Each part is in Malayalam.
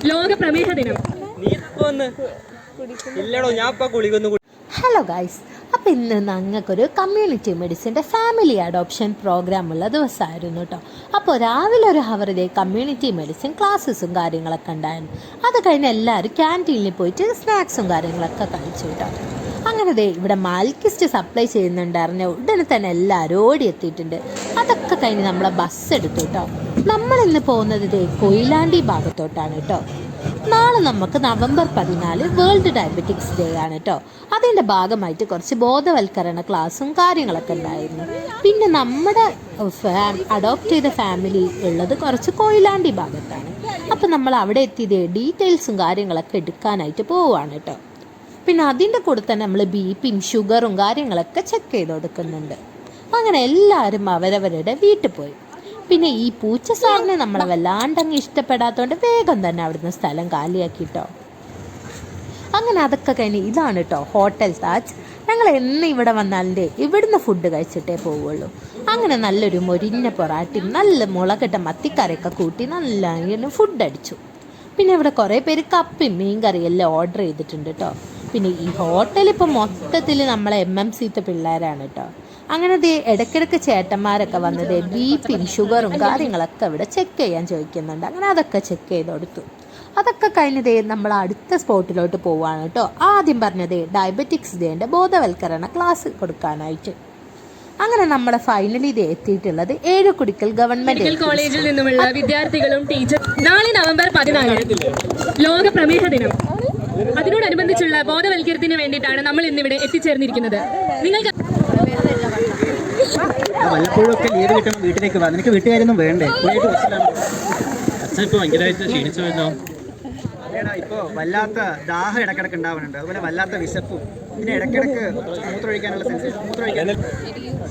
ലോക പ്രമേഹ ദിനം. ഹലോ ഗൈസ്, അപ്പോൾ ഇന്ന് ഞങ്ങൾക്കൊരു കമ്മ്യൂണിറ്റി മെഡിസിൻ്റെ ഫാമിലി അഡോപ്ഷൻ പ്രോഗ്രാം ഉള്ള ദിവസമായിരുന്നു കേട്ടോ. അപ്പോൾ രാവിലെ ഒരു ഹവർ ഇതേ കമ്മ്യൂണിറ്റി മെഡിസിൻ ക്ലാസ്സസും കാര്യങ്ങളൊക്കെ ഉണ്ടായിരുന്നു. അത് കഴിഞ്ഞ് എല്ലാവരും ക്യാൻറ്റീനിൽ പോയിട്ട് സ്നാക്സും കാര്യങ്ങളൊക്കെ കഴിച്ചു കേട്ടോ. അങ്ങനെ ഇവിടെ മാൽക്കിസ്റ്റ് സപ്ലൈ ചെയ്യുന്നുണ്ടായിരുന്ന ഉടനെ തന്നെ എല്ലാവരും ഓടിയെത്തിയിട്ടുണ്ട്. അതൊക്കെ കഴിഞ്ഞ് നമ്മളെ ബസ് എടുത്തു കേട്ടോ. നമ്മളിന്ന് പോകുന്നത് കൊയിലാണ്ടി ഭാഗത്തോട്ടാണ് കേട്ടോ. നാളെ നമുക്ക് നവംബർ 14 വേൾഡ് ഡയബറ്റിക്സ് ഡേ ആണ് കേട്ടോ. അതിൻ്റെ ഭാഗമായിട്ട് കുറച്ച് ബോധവൽക്കരണ ക്ലാസ്സും കാര്യങ്ങളൊക്കെ ഉണ്ടായിരുന്നു. പിന്നെ നമ്മുടെ അഡോപ്റ്റ് ചെയ്ത ഫാമിലി ഉള്ളത് കുറച്ച് കൊയിലാണ്ടി ഭാഗത്താണ്. അപ്പം നമ്മൾ അവിടെ എത്തിയത് ഡീറ്റെയിൽസും കാര്യങ്ങളൊക്കെ എടുക്കാനായിട്ട് പോവുകയാണ് കേട്ടോ. പിന്നെ അതിൻ്റെ കൂടെ തന്നെ നമ്മൾ ബിപിയും ഷുഗറും കാര്യങ്ങളൊക്കെ ചെക്ക് ചെയ്ത് കൊടുക്കുന്നുണ്ട്. അങ്ങനെ എല്ലാവരും അവരവരുടെ വീട്ടിൽ പോയി. പിന്നെ ഈ പൂച്ച സാറിനെ നമ്മളെ വല്ലാണ്ടങ്ങ് ഇഷ്ടപ്പെടാത്തതുകൊണ്ട് വേഗം തന്നെ അവിടുന്ന് സ്ഥലം കാലിയാക്കിട്ടോ. അങ്ങനെ അതൊക്കെ കഴിഞ്ഞ് ഇതാണ് കേട്ടോ ഹോട്ടൽ താജ്. ഞങ്ങൾ എന്ന് ഇവിടെ വന്നാലിൻ്റെ ഇവിടുന്ന് ഫുഡ് കഴിച്ചിട്ടേ പോവുള്ളൂ. അങ്ങനെ നല്ലൊരു മൊരിഞ്ഞ പൊറാട്ടയും നല്ല മുളകിട്ട മത്തിക്കറിയൊക്കെ കൂട്ടി നല്ല ഫുഡ് അടിച്ചു. പിന്നെ ഇവിടെ കുറേ പേര് കപ്പയും മീൻ കറിയും എല്ലാം ഓർഡർ ചെയ്തിട്ടുണ്ട് കേട്ടോ. പിന്നെ ഈ ഹോട്ടൽ ഇപ്പോൾ മൊത്തത്തിൽ നമ്മളെ MMC പിള്ളേരാണ് കേട്ടോ. അങ്ങനെ ഇടയ്ക്കിടയ്ക്ക് ചേട്ടന്മാരൊക്കെ വന്നത് ബിപിയും ഷുഗറും കാര്യങ്ങളൊക്കെ ഇവിടെ ചെക്ക് ചെയ്യാൻ ചോദിക്കുന്നുണ്ട്. അങ്ങനെ അതൊക്കെ ചെക്ക് ചെയ്ത് കൊടുത്തു. അതൊക്കെ കഴിഞ്ഞ് നമ്മൾ അടുത്ത സ്പോട്ടിലോട്ട് പോവുകയാണ് കേട്ടോ. ആദ്യം പറഞ്ഞത് ഡയബറ്റിക്സ് ഡേൻ്റെ ബോധവൽക്കരണ ക്ലാസ് കൊടുക്കാനായിട്ട്. അങ്ങനെ നമ്മുടെ ഫൈനലി എത്തിയിട്ടുള്ളത് ഏഴുകുടിക്കൽ ഗവൺമെന്റ് കോളേജിൽ നിന്നുമുള്ള വിദ്യാർത്ഥികളും ടീച്ചർ. നാളെ നവംബർ 14 ലോക പ്രമേഹ ദിനം. അതിനോടനുബന്ധിച്ചുള്ള ബോധവൽക്കരണത്തിന് വേണ്ടിയിട്ടാണ് നമ്മൾ ഇന്നിവിടെ എത്തിച്ചേർന്നിരിക്കുന്നത്. നിങ്ങൾക്ക് വല്ലപ്പോഴൊക്കെ ലീവ് കിട്ടണം വീട്ടിലേക്ക് വാ. നിനക്ക് വീട്ടുകാരൊന്നും വേണ്ടേ? ഇപ്പോൾ വല്ലാത്ത ദാഹം ഇടക്കിടക്ക് ഉണ്ടാവുന്നുണ്ട്. അതുപോലെ വല്ലാത്ത വിശപ്പും. പിന്നെ ഇടക്കിടക്ക് മൂത്രമൊഴിക്കാനുള്ള സെൻസേഷൻ.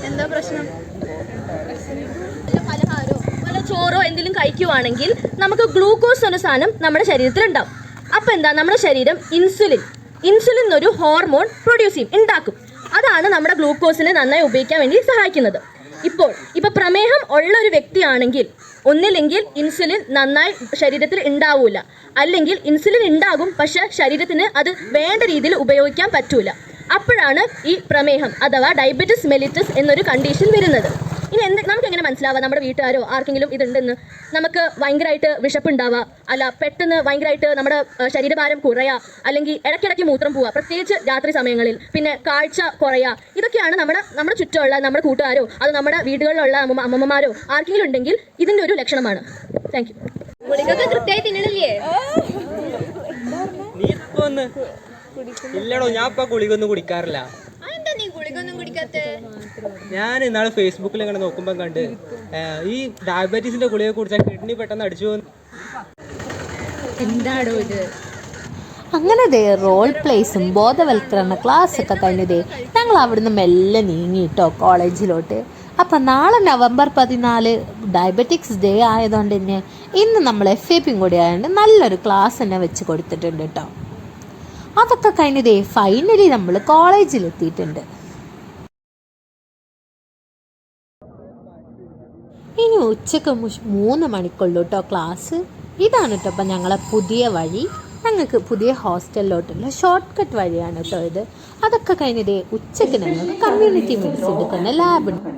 എന്താ പ്രശ്നം? പലഹാരോ വല്ല ചോറോ എന്തെങ്കിലും കഴിക്കുവാണെങ്കിൽ നമുക്ക് ഗ്ലൂക്കോസ് എന്ന സാധനം നമ്മുടെ ശരീരത്തിൽ ഉണ്ടാവും. അപ്പോൾ എന്താ, നമ്മുടെ ശരീരം ഇൻസുലിൻ എന്നൊരു ഹോർമോൺ പ്രൊഡ്യൂസ് ചെയ്യും, ഉണ്ടാക്കും. അതാണ് നമ്മുടെ ഗ്ലൂക്കോസിനെ നന്നായി ഉപയോഗിക്കാൻ വേണ്ടി സഹായിക്കുന്നത്. ഇപ്പോൾ പ്രമേഹം ഉള്ള ഒരു വ്യക്തിയാണെങ്കിൽ ഒന്നില്ലെങ്കിൽ ഇൻസുലിൻ നന്നായി ശരീരത്തിൽ ഉണ്ടാവില്ല, അല്ലെങ്കിൽ ഇൻസുലിൻ ഉണ്ടാകും പക്ഷെ ശരീരത്തിന് അത് വേണ്ട രീതിയിൽ ഉപയോഗിക്കാൻ പറ്റൂല. അപ്പോഴാണ് ഈ പ്രമേഹം അഥവാ ഡയബറ്റിസ് മെലിറ്റസ് എന്നൊരു കണ്ടീഷൻ വരുന്നത്. ഇനി നമുക്ക് എങ്ങനെ മനസ്സിലാവുക നമ്മുടെ വീട്ടുകാരോ ആർക്കെങ്കിലും ഇതുണ്ടെന്ന്? നമുക്ക് ഭയങ്കരമായിട്ട് വിശപ്പുണ്ടാവുക, അല്ല പെട്ടെന്ന് ഭയങ്കരമായിട്ട് നമ്മുടെ ശരീരഭാരം കുറയുക, അല്ലെങ്കിൽ ഇടയ്ക്കിടയ്ക്ക് മൂത്രം പോവുക, പ്രത്യേകിച്ച് രാത്രി സമയങ്ങളിൽ, പിന്നെ കാഴ്ച കുറയുക. ഇതൊക്കെയാണ് നമ്മുടെ ചുറ്റുമുള്ള നമ്മുടെ കൂട്ടുകാരോ അത് നമ്മുടെ വീടുകളിലുള്ള അമ്മമാരോ ആർക്കെങ്കിലും ഉണ്ടെങ്കിൽ ഇതിൻ്റെ ഒരു ലക്ഷണമാണ്. Thank you. ഗുളികയൊക്കെ കൃത്യമായി തിന്നണില്ലേ? ഇല്ലടോ, ഞാൻ ഇപ്പൊ ഗുളികൊന്നും കുടിക്കാറില്ല. ഞാൻ ഇന്നാള് ഫേസ്ബുക്കിൽ ഇങ്ങനെ നോക്കുമ്പോ കണ്ട് ഈ ഡയബറ്റീസിന്റെ ഗുളിയെ കുടിച്ചാൽ കിഡ്നി പെട്ടെന്ന് അടിച്ചു പോകുന്നു. എന്താണോ ഇത്? അങ്ങനെ റോൾ പ്ലേസും ബോധവൽക്കരണ ക്ലാസ്സൊക്കെ കഴിഞ്ഞതേ ഞങ്ങൾ അവിടുന്ന് മെല്ലെ നീങ്ങിട്ടോ കോളേജിലോട്ട്. അപ്പം നാളെ നവംബർ 14 ഡയബറ്റിക്സ് ഡേ ആയതുകൊണ്ട് തന്നെ ഇന്ന് നമ്മൾ FAPയും കൂടി ആയതുകൊണ്ട് നല്ലൊരു ക്ലാസ് തന്നെ വെച്ച് കൊടുത്തിട്ടുണ്ട് കേട്ടോ. അതൊക്കെ കഴിഞ്ഞതേ ഫൈനലി നമ്മൾ കോളേജിലെത്തിയിട്ടുണ്ട്. ഇനി ഉച്ചക്ക് 3 മണിക്കുള്ളൂ കേട്ടോ ക്ലാസ്. ഇതാണ് കേട്ടോ അപ്പം ഞങ്ങളെ പുതിയ വഴി. ഞങ്ങൾക്ക് പുതിയ ഹോസ്റ്റലിലോട്ടുള്ള ഷോർട്ട് കട്ട് വഴിയാണ് കേട്ടോ ഇത്. അതൊക്കെ കഴിഞ്ഞതേ ഉച്ചയ്ക്ക് ഞങ്ങൾക്ക് കമ്മ്യൂണിറ്റി മെഡിസിൻ്റെ തന്നെ ലാബ് ഉണ്ട്.